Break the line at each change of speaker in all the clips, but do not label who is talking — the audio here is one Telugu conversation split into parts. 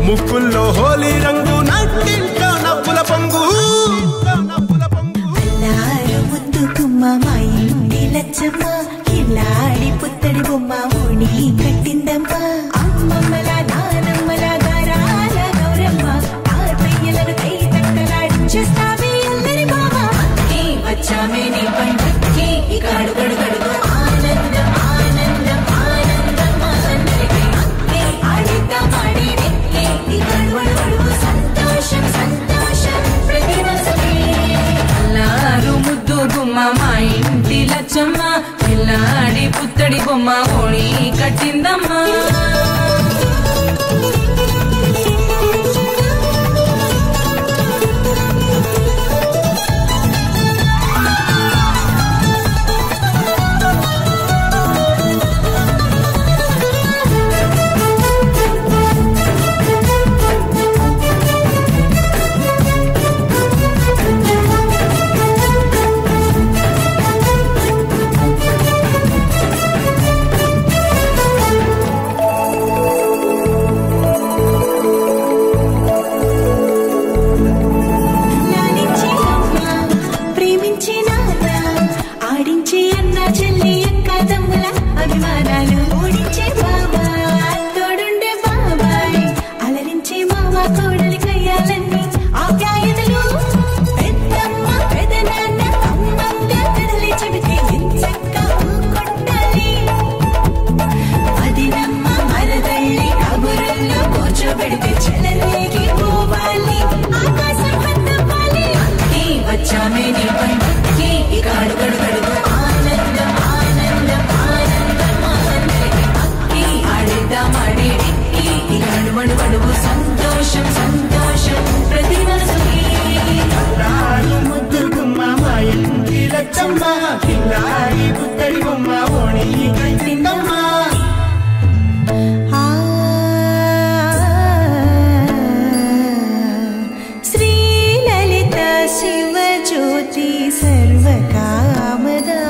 ముక్కుల్లో హోలీ రంగు నట్టింట్లో నవ్వుల పొంగు
ముద్దు గుమ్మ మా ఇంటి లచ్చమ్మ కిలాడి పుత్తడి బొమ్మ ఓణి కట్టిందమ్మా అమ్మమ్మల నానమ్మల గారాల గౌరమ్మ తాతయ్యలను కై తక్కలాడించేస్తావే అల్లరి బావ వచ్చామే నీ పంటకి ఇక అడుగడు గడుగు ఆనందం ఆనందం ఆనందం అందరికీ ఆడిద్దాం ఆడి ఇక అడుగడు సంతోషం సంతోషం ప్రతి మనసుకి అల్లారు ముద్దు గుమ్మ మా ఇంటి లచ్చమ్మ పిల్లాడి పుత్తడి బొమ్మ ఓణి కట్టిందమ్మా సంతోషం సంతోషం ప్రతి మనసుకి ముద్దు గుమ్మ మా ఇంటి లచ్చమ్మ పిల్లాడి పుత్తడి బొమ్మ ఓణి కట్టిందమ్మా శ్రీ లలిత శివ జ్యోతి సర్వకామదా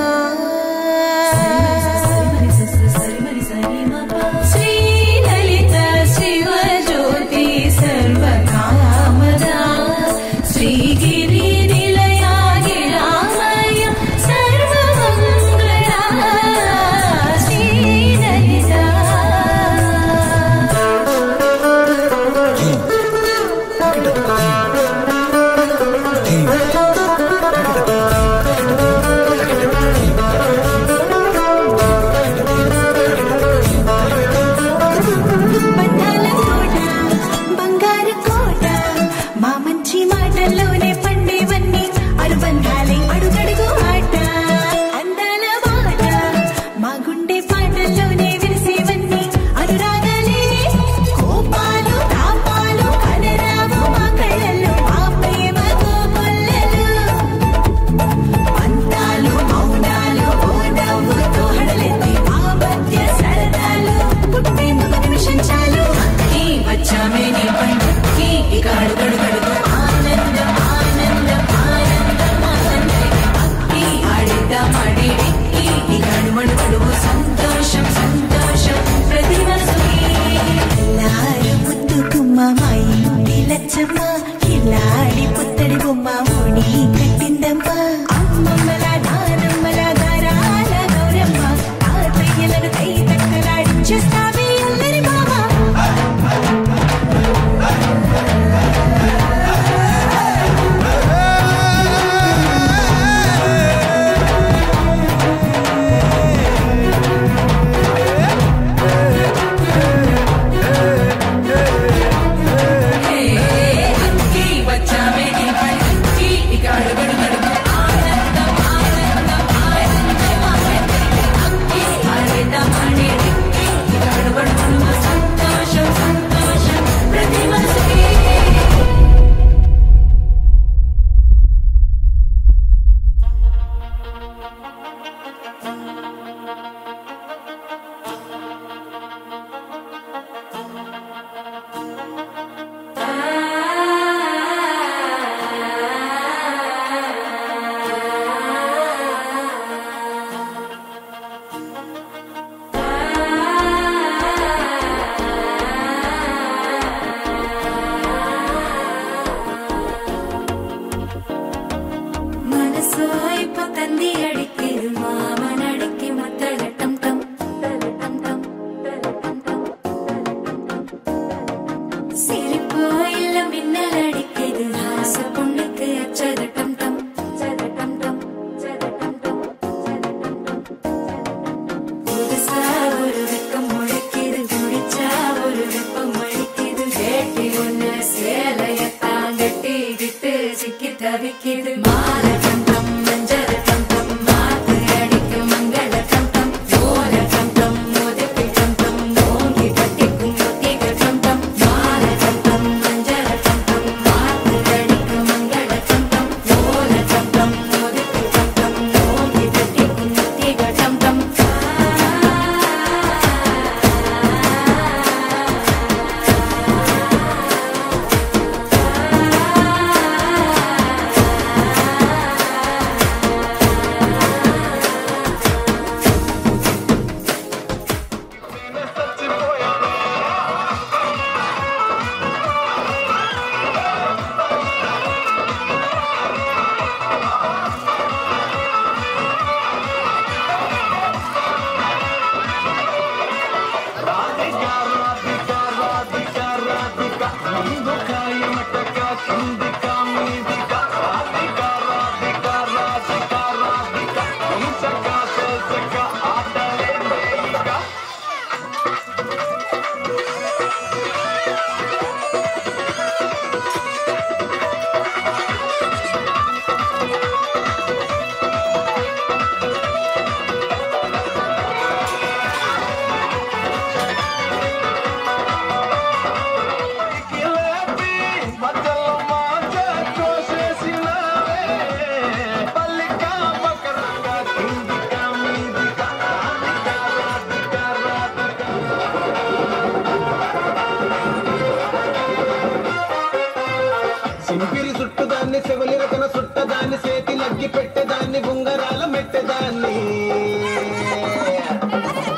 అగ్గి పెట్టేదాన్ని ఉంగరాల మెట్టేదాన్ని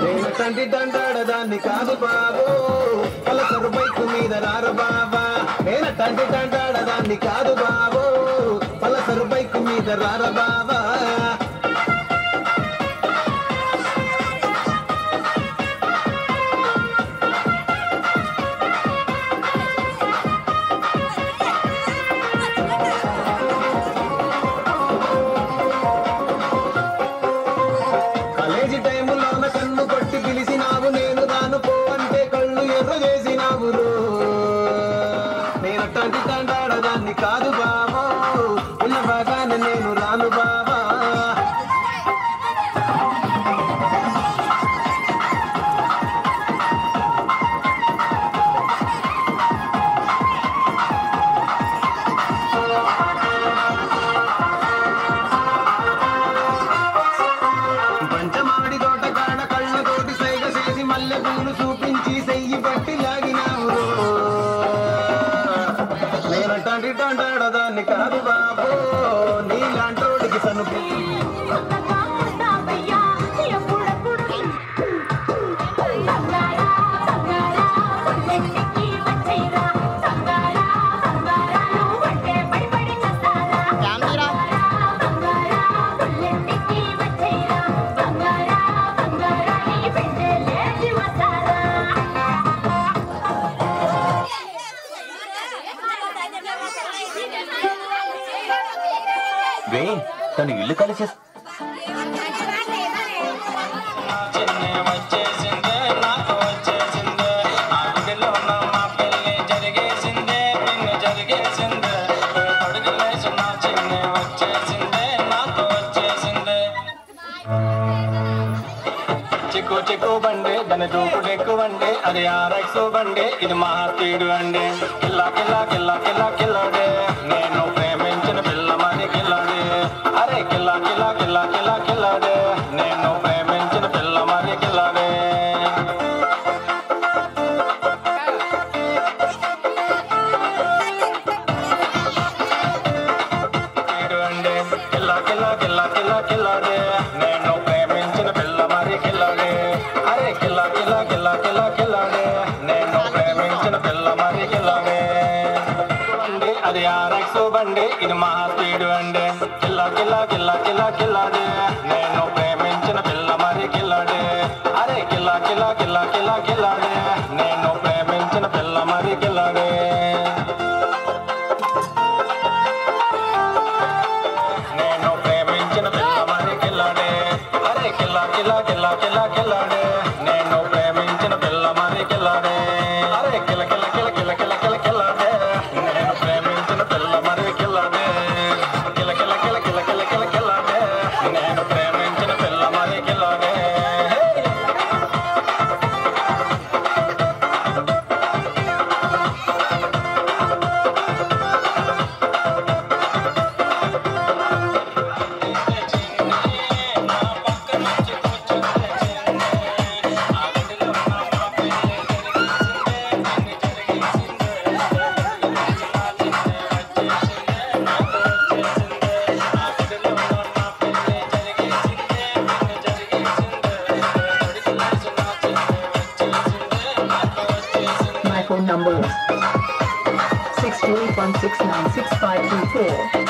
నేను తండ్రి దండాడదాన్ని కాదు బాబు పలసరు బైకు మీద రారు బాబా నేను తండ్రి దండాడదాన్ని కాదు బాబు పలసరు బైకు మీద రార బాబా కాదు బాబా ఉన్న బాగానే నేను రాను బాబా పంచమాడి తోట కాడ కళ్ళతోటి సైగ చేసి మల్లె పూలు చూపించి సెయ్యి పట్టి లాగినావు నేనంటాంటి టాంటాడదాన్ని కాదు బాబు నీలాంటోడికి సనుపు తను ఇల్లు కలిసి చిక్కు చిక్కు బండి దాని దూకుడు ఎక్కువండి అది ఆర్ఎక్స్ బండి ఇది మహాతీడు అండి కిల్లా కిల్లా కిల్లా కిల్లా కిల్లాడే నేను ప్రేమించిన పిల్ల మరి కిల్లాడే అరే కిల్లా కిల్లా కిల్లా కిల్లా కిల్లాడే నేను ప్రేమించిన పిల్ల మరి కిల్లాడే అండి కిల్లా కిల్లా కిల్లా కిల్లా కిల్లాడే నేను ప్రేమించిన పిల్ల మరి కిల్లాడే అరే కిల్లా కిల్లా కిల్లా కిల్లా కిల్లాడే నేను ప్రేమించిన పిల్ల మరి కిల్లాడే అది ఆర్ఎక్స్ బండి ఇది మహాస్పీడు అండి కిల్లా కిల్లా కిల్లా కిల్లా కిల్లాడే నేను ప్రేమించిన పిల్ల మరి కిల్లాడే అరే కిల్లా కిల్లా కిల్లా కిల్లా కిల్లాడే నేను ప్రేమించిన పిల్ల మరి కిల్లాడే నేను ప్రేమించిన పిల్ల మరి కిల్లాడే అరే కిల్లా కిల్లా కిల్లా కిల్లా కిల్లాడే నేను ప్రేమించిన పిల్ల మరి కిల్లాడే అరే కిల కిల కిల కిల కిల కిల కిల్లాడే నేను ప్రేమించిన పిల్ల మరి కిల్లాడే కిల కిల కిల కిల కిల కిల కిల్లాడే నేను ప్రేమించిన పిల్ల మరి కిల్లాడే
My phone number is 628169654.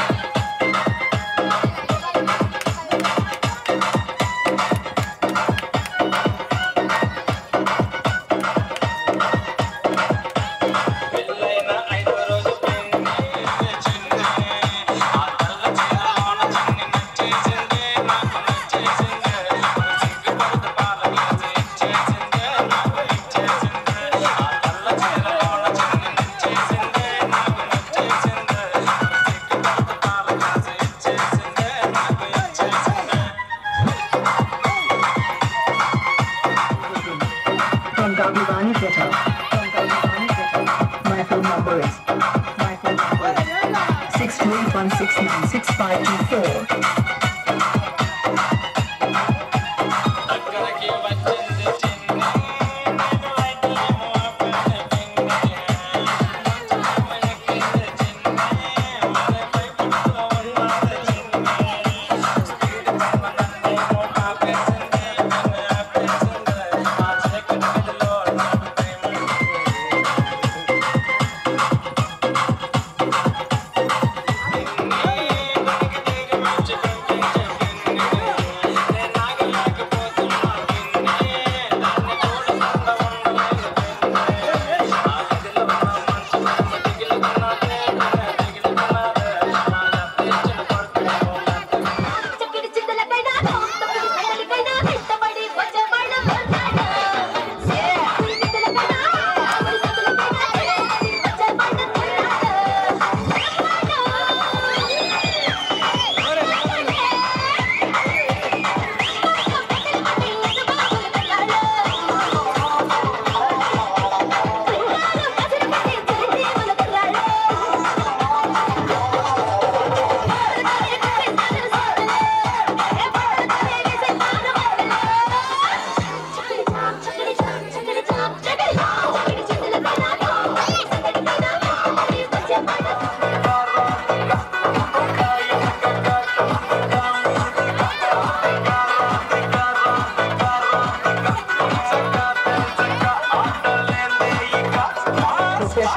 My phone number is 628169654.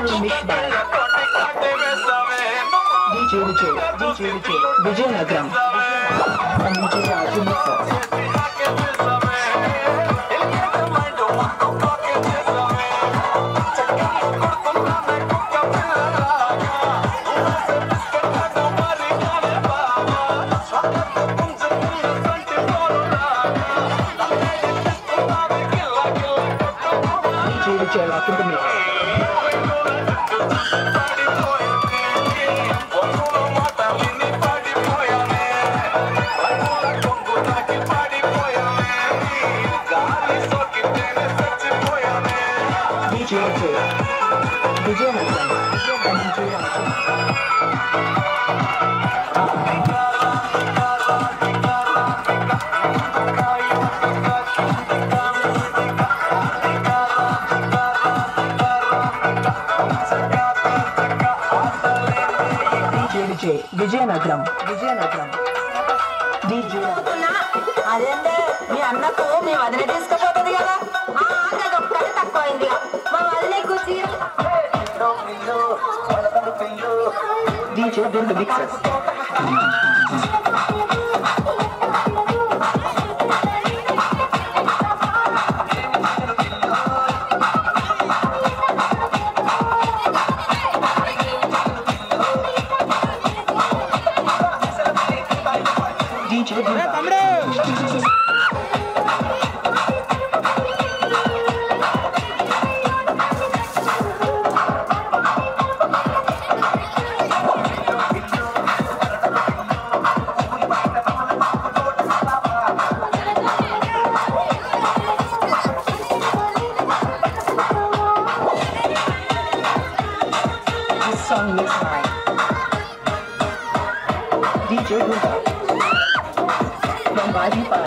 Special mix by DJ Vijay Nagram and DJ Raju Mixers. DJ Rock in the mix. Vijay Nagram and DJ Raju. Vijay Nagram DJ
అదేంటే మీ అన్నకు మీ వదిన తీసుకుపోతుంది కదా అది ఒక్కటి తక్కువైంది మా వదిన ఎక్కువ
DJ Durga Mixers. DJ Durga. This song looks like DJ Durga from Bajipara.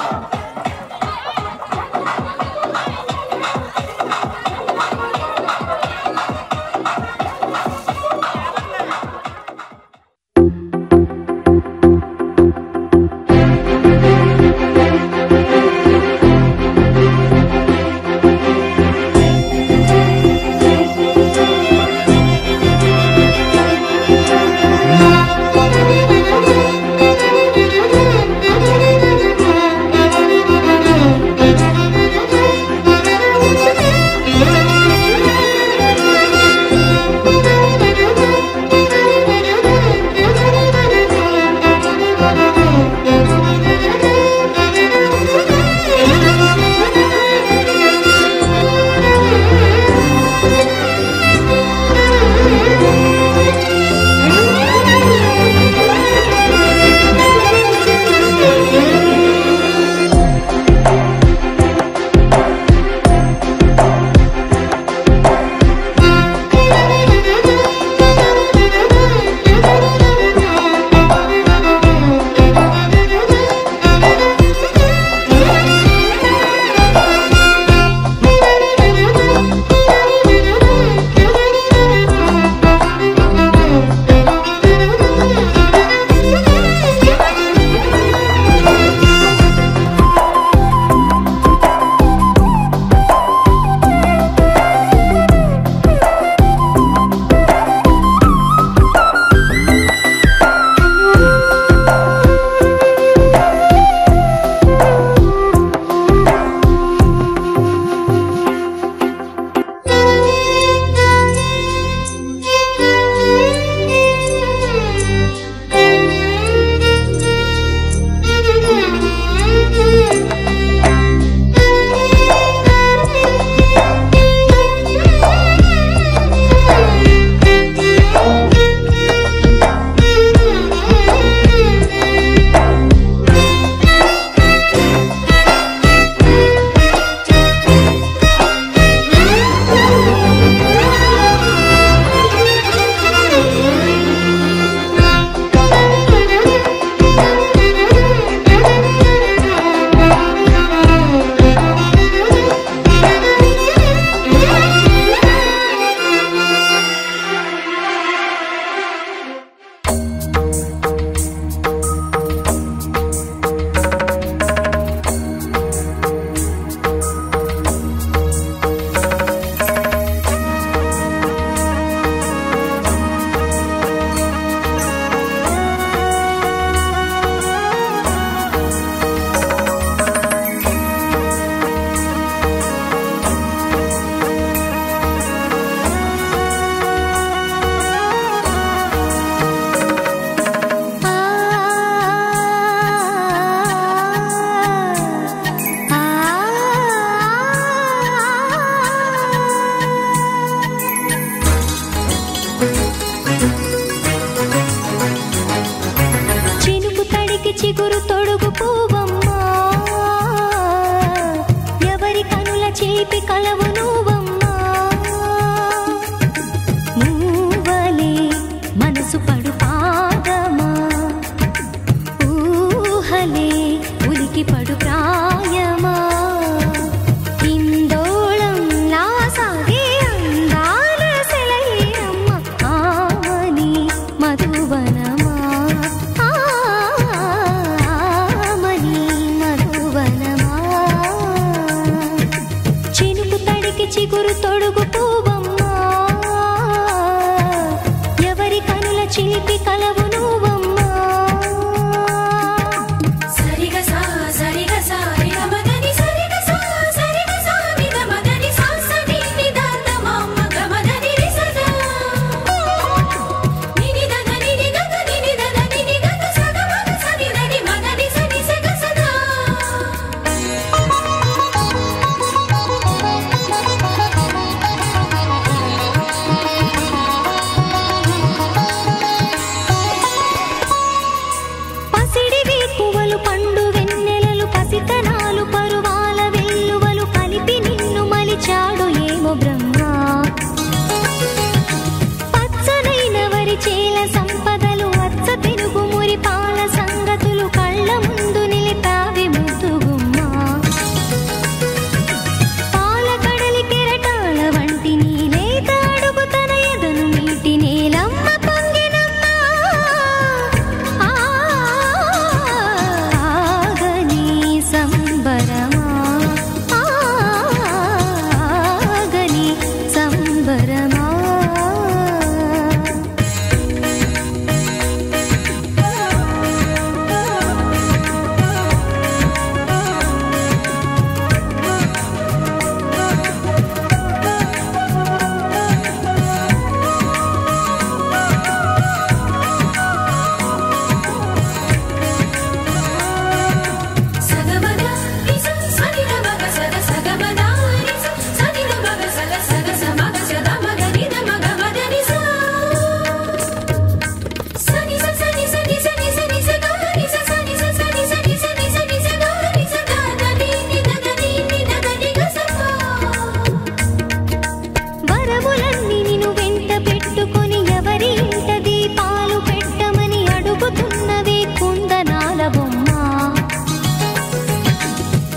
చిలిపి కలవు నువ్వమ్మా మూవలే మనసు పడు పాదమా ఊహలే ఉలికి పడు ప్రాయమా ఇందోళం నా సాగే అందాల సెలయేరమ్మ ఆమని మధువనమా ఆమని మధువనమా చినుకు తడికి చిగురు తొడుగు పూవమ్మా ఎవరి కనుల చిలిపి కలవు నువ్వమ్మా సరిగ సా సరిగ సా రిగ మదని సరిగ సా సరిగ సా నిద మదని సా సని నిదాత మమ్మ గమదని రిసదా నిని దద నిని గద నిని దద నిని గద సగ మగ సని దని మదని సని సగ సదా పసిడి వేకువలు పండు వెన్నెలలు పసితనాలు పరువాల వెల్లువలు కలిపి నిన్ను మలిచాడు ఏమో బ్రహ్మ పచ్చనైన వరి చేల సంపదలు అచ్చ తెలుగు మురి పాల సంగతులు కళ్ళ ముందు నిలిపావి ముద్దుగుమ్మ పాల కడలి కెరటాల వంటి నీలేత అడుగు తన ఎదను మీటి నేలమ్మ పొంగినమ్మ ఆగని సంబరమా ఆగని సంబరమా సగమద నిస సని మగ సగ సగమద నిస సని మగ సగ సగ సమగ సద మగ నిద మగ మద నిస సని స సని సని సని సని సగ నిస సని స సని సని సని సని సగ నిస దద ని దద ని దద ని గసప వరములన్నీ నిన్ను వెంట పెట్టుకొని ఎవరి ఇంట దీపాలు పెట్టమని అడుగుతున్నవే కుందనాల బొమ్మ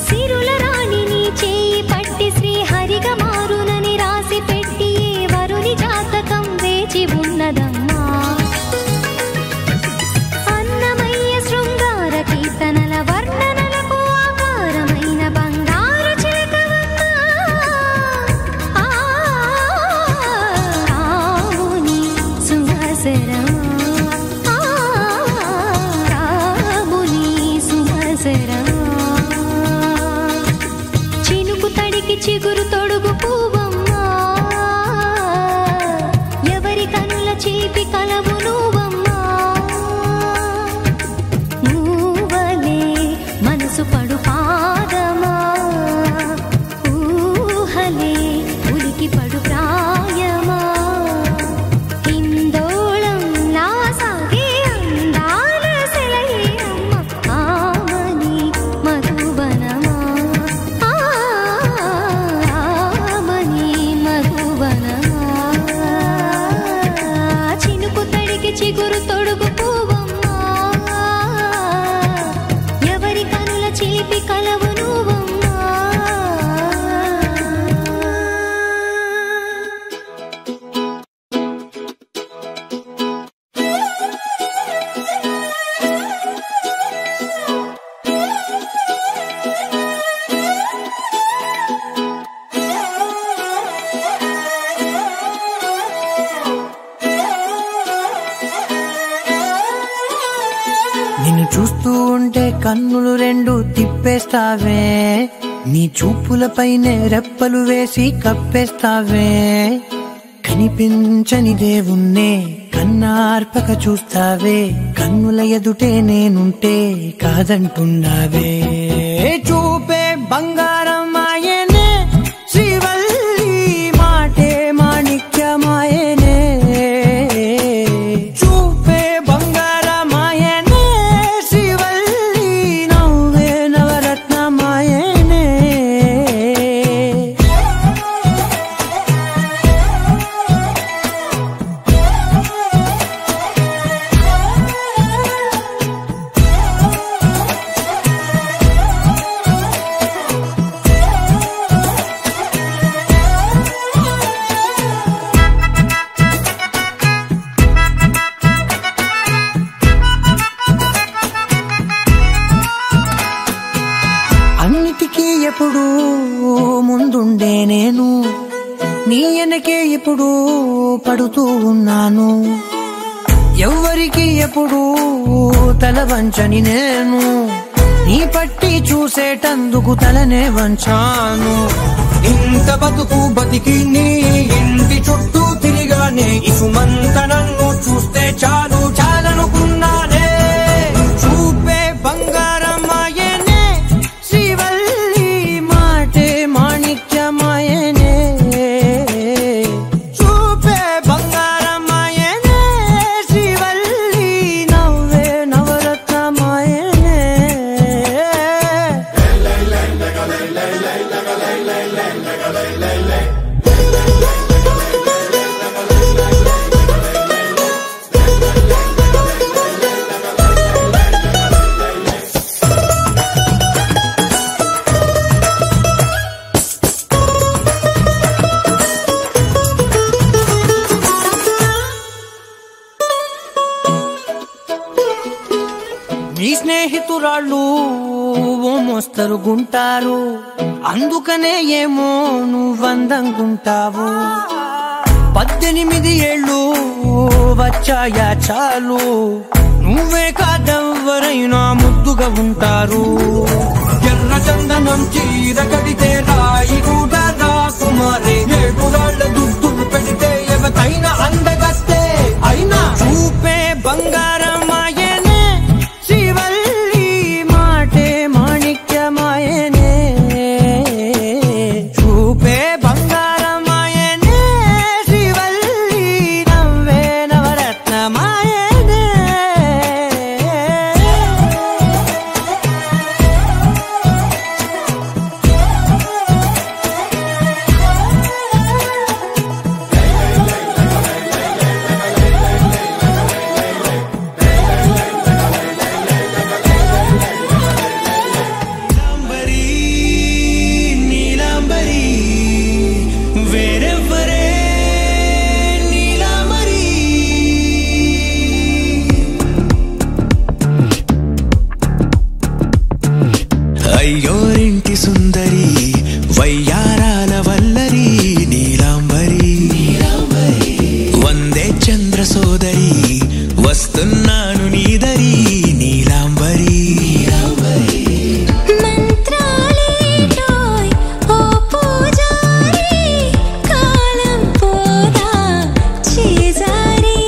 సిరుల రాణి నీ చేయి పట్టి శ్రీహరిగా మారునని రాసి పెట్టి ఏ వరుని జాతకం వేచి ఉన్నదమ్మా అన్నమయ్య శృంగార కీర్తనల వర్ణనలకు ఆకారమైన బంగారు చిలకవమ్మా రాముని సుమసరమా రాముని సుమసరమా చినుకు తడికి చిగురు తొడుగు పూవమ్మా ఎవరి కనుల చిలిపి కలవు నువ్వమ్మా మూవలే మనసు పడు పాదమా ఊహలే ఉలికి పడు ప్రాయమా ఇందోళం నా సాగే అందాల సెలయేరమ్మ ఆమని మధువనమా ఆమని మధువనమా చినుకు తడికి చిగురు తొడుగు పూవమ్మా ఎవరి కనుల చిలిపి కలవు నువ్వమ్మా
నిన్ను చూస్తూ ఉంటే కన్నులు రెండు తిప్పేస్తావే నీ చూపులపైనే రెప్పలు వేసి కప్పేస్తావే కనిపించని దేవుణ్ణే కన్నార్పక చూస్తావే కన్నుల ఎదుటే నేనుంటే కాదంటున్నావే చూపే బంగారం ఆయనే శ్రీవల్లి మాటే మాణిక్యమాయనే చూపే బంగారమాయనే శ్రీవల్లి నవ్వే నవరత్నమాయనే ముందుండే నేను నీ వెనకే ఇప్పుడు పడుతూ ఉన్నాను. ఎవ్వరికి ఎప్పుడు తల వంచని నేను నీ పట్టి చూసేటందుకు తలనే వంచాను. ఇంత బతుకు బతికి నీ ఇంటి చుట్టూ తిరిగానే ఇసుమంత నన్ను చూస్తే చాలు చాలనుకున్నానే. చూపే బంగారమాయనే శ్రీవల్లి మాటే మాణిక్యమాయనే. చూపే బంగారమాయనే శ్రీవల్లి నవ్వే నవరత్నమాయనే. నీ స్నేహితురాళ్ళు ఓ మోస్తరుగుంటారు, అందుకనే ఏమో నువ్వందంగుంటావు. 18 ఏళ్ళు వచ్చాయా చాలు, నువ్వే కాదెవ్వరైనా ముద్దుగా ఉంటారు. ఎర్ర చందనం చీర కడితే రాయి కూడా రాకుమారే, 7 రాళ్ల దుద్దులు పెడితే ఎవతైనా అందగస్తే అయినా. చూపే బంగారమాయనే శ్రీవల్లి మాటే మాణిక్యమాయనే. చూపే బంగారమాయనే శ్రీవల్లి నవ్వే నవరత్నమాయనే.
అయ్యోరింటి సుందరి వయ్యారాల వల్లరి నీలాంబరి. వందే చంద్ర సోదరి వస్తున్నాను నీదరి నీలాంబరి.
మంత్రాలేటోయ్ ఓ పూజారి కాలం పోదా చేజారి.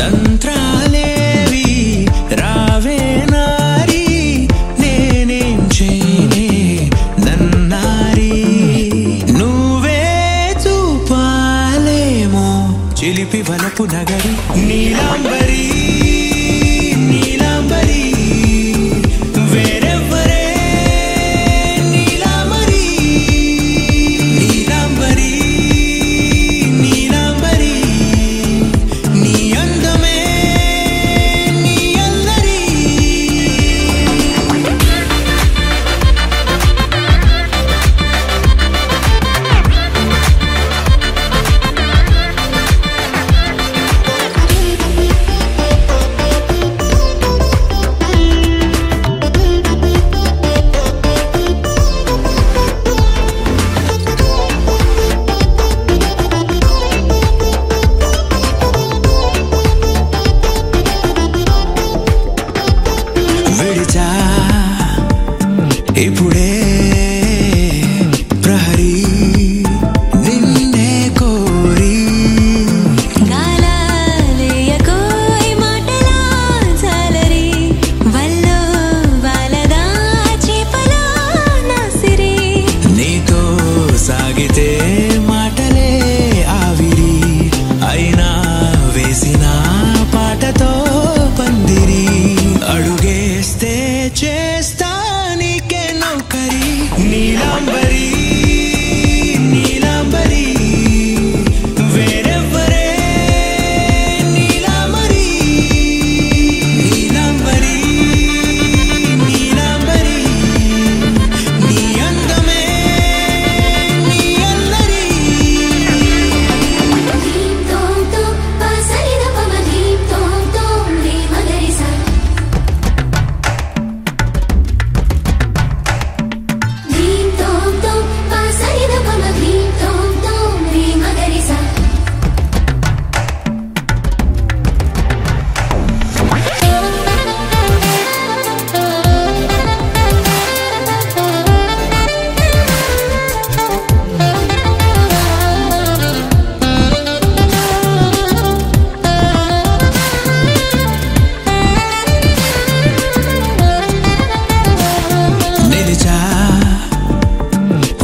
తంత్రాలేవి రావే నారి నేనేం చేయనే నన్నారి. నువ్వే చూపాలేమో చిలిపి వలపు నగరి నీలాంబరి నీలాంబరి. వేరెవ్వరే నీలాంబరి నీలాంబరి నీలాంబరి. నీ అందమే నీ అల్లరి.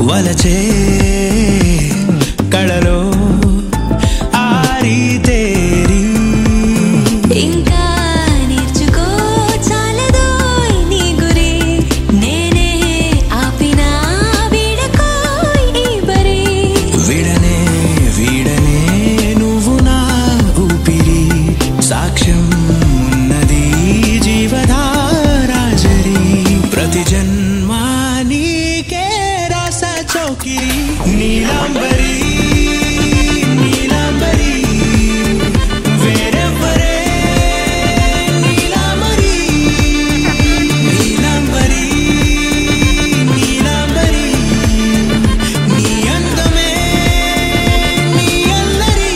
వలచే కళలో ఆరితేరి
ఇంకా నేర్చుకో చాలదో నీ గురి నేనే ఆపినా వీడకో ఈ బరి
విడనే వీడనే నువ్వు నా ఊపిరి సాక్ష్యం ఉన్నది జీవధారాజరి ప్రతి జన్మా నీకే రాస చౌకిరి నీలాంబరి నీలాంబరి వేరెవ్వరే నీలాంబరి నీలాంబరి నీలాంబరి నీ అందమే నీ అల్లరి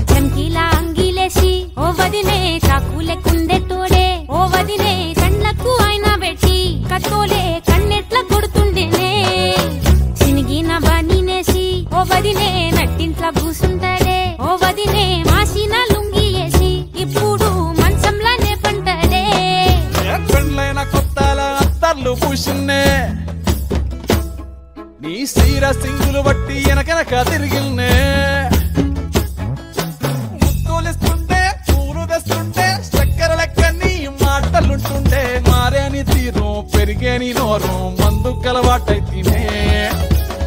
చంకీలా అంగిలేసి ఓ వదినే చాకులే కుందెట్టోడే ఓ వదినే కళ్ళకు ఆయన పెట్టి కత్తోలే కన్నెట్ల కొడుతుండేనే సినిగిన బానినేసి ఓ వదినే నట్టింట్ల కూసుంటాడే ఓ వదినే మాసిన లుంగి వేసి ఇప్పుడు మంచంలానే పంటాడే
పెళ్ళైన కొత్తాల అత్తర్లు పూసిన్నే నీ సీర సింగులు బట్టి వెనకనక తిరిగిల్నే ముత్తులిస్తుంటే పూలు తెస్తుంటే చక్కెర లెక్క నీ మాటలుంటుండే మారేని తీరు పెరిగేని నోరు మందు కలవాటైతేనే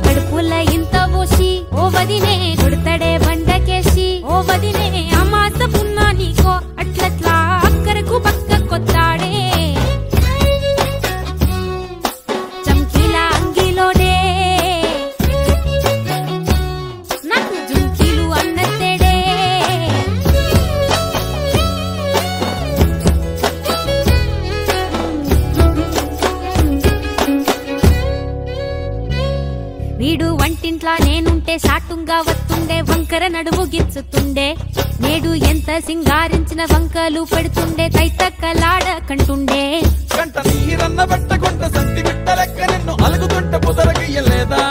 కడుపుల ఇంత పోసి ఓ వదినే కొడతాడే బండకేసి ఓ వదినే అమాస పున్నా నీకో అట్లట్లా అక్కరకు పక్క కొత్తాడే చంకీలా అంగిలోడే నాకు జుంకీలు అన్నత్తేడే వీడు వంటింట్లా నేనుంటే సాటుంగా వస్తుండే వంకర నడుము గిచ్చుతుండే నేడు ఎంత సింగారించిన వంకలు పెడుతుండే తైతక్కలాడ కంటుండే
గంట నీరన్న పెట్టకుంట సంతి బిట్ట లెక్క నిన్ను అలుగుతుంటే పుదరగయ్యలేదా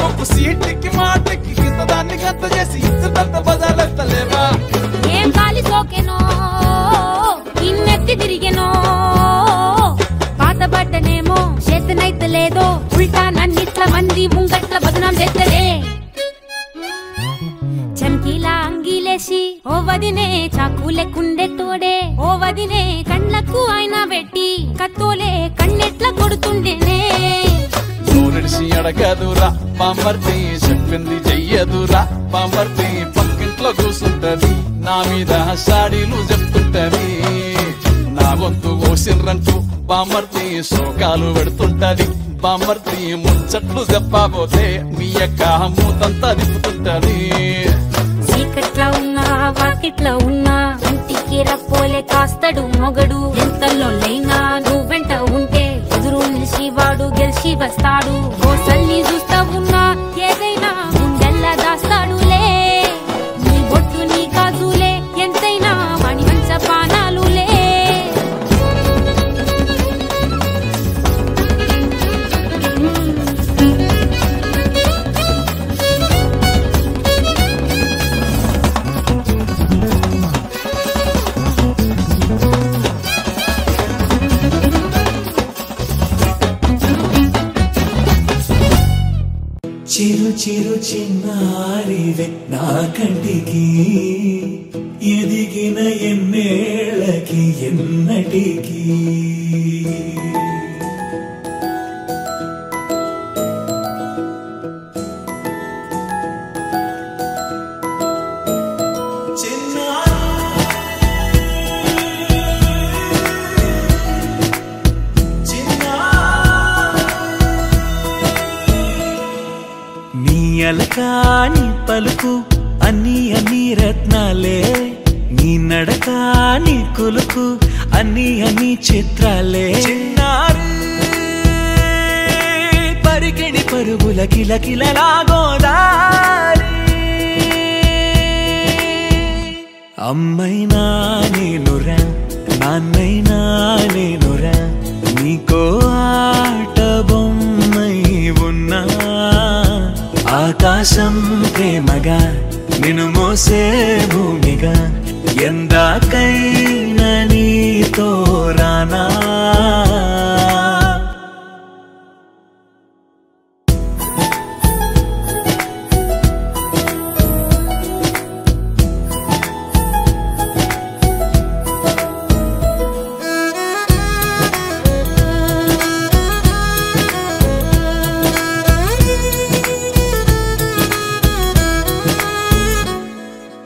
ఒప్పు సీటికి మాటకి కింద దాన్ని గంత చేసి ఇచ్చుతంత బజార్లెత్తలేవా
ఏం గాలి సోకెనో ఇన్నెత్తి తిరిగెనో పాతబడ్డనేమో చేతనైతే లేదో ఉల్టా నన్నిట్ల మంది ముంగట్ల బదనాం చేస్తలే చంకీలా అంగిలేసి ఓ వదినే చాకులే కుండెట్టోడే ఓ వదినే కండ్లకు ఆయన పెట్టి కత్తోలే కన్నెట్ల కొడుతుండేనే
నూరిడిసి అడగదురా పాంబర్తి చెప్పింది చెయ్యదురా పాంబర్తి పక్కింట్లో కూసుంటది నా మీద సాడీలు చెప్తుంటది నా గొంతు కోసిండ్రంటూ బామర్తి శోకాలు పెడుతుంటది బామర్తి ముచ్చట్లు చెప్పబోతే మీ యొక్క మూతంతా దిప్పుతుంటది
చీకట్లా ఉన్నా వాకిట్లా ఉన్నా ఇంటికి రప్పోలే కాస్తడు మొగడు ఎంతలో లైనా నువ్వు వెంట ఉంటే ఎదురు నిలిచి వాడు గెలిచి వస్తాడు కోసల్ని చూస్తా ఉన్నా ఏదైనా గుండెల్లా దాస్తాడులే నీ బొట్టు నీ కాజులే ఎంతైనా వాణి మంచ పానాలులే
చిరు చిరు చిన్నారివే నా కంటికి ఎదిగిన ఎన్నేళ్ళకి ఎన్నటికి అలకాని పలుకు అన్ని అన్ని రత్నాలే నీ నడక నీ కులుకు అన్ని అన్ని చిత్రాలే చిన్నారు పరికిణి పరుగుల కిలకిలలా గోదారి అమ్మైనా నేనురా నాన్నైనా నేనురా నీకో ఆట బొమ్మై ఉన్నా ఆకాశం ప్రేమగా నిన్ను మోసే భూమిగా ఎందాకైనా నీతో రానా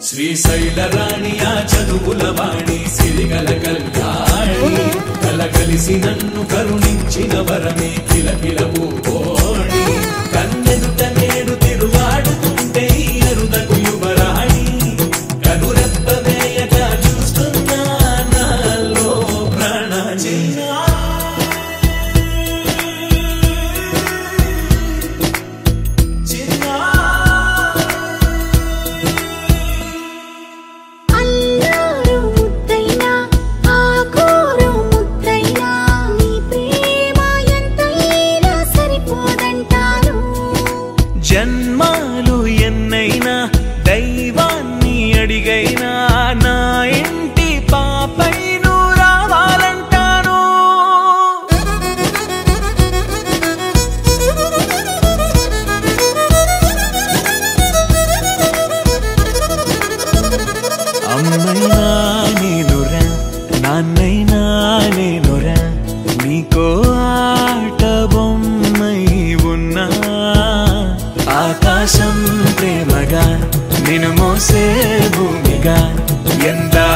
శ్రీశైల రాణి ఆ చదువుల వాణి సిరిగల కళ్యాణి కలగలిసి నన్ను కరుణించిన వరమే కిలకిలవు ఓణి కన్నెదుట నేడు తిరువాడుతుంటే అరుదకు యువరాణి కనురెప్ప వేయగా చూస్తున్నా నాలో ప్రాణ జన్మాలు ఎన్నైనా దైవాన్ని అడిగైనా నా ఇంటి పాపై నువ్వు రావాలంటాను అమ్మైనా నేనురా నాన్నైనా నేనురా నీకో ఆట బొమ్మై ఉన్నా ఆకాశం ప్రేమగా నిన్ను మోసే భూమిగా ఎందా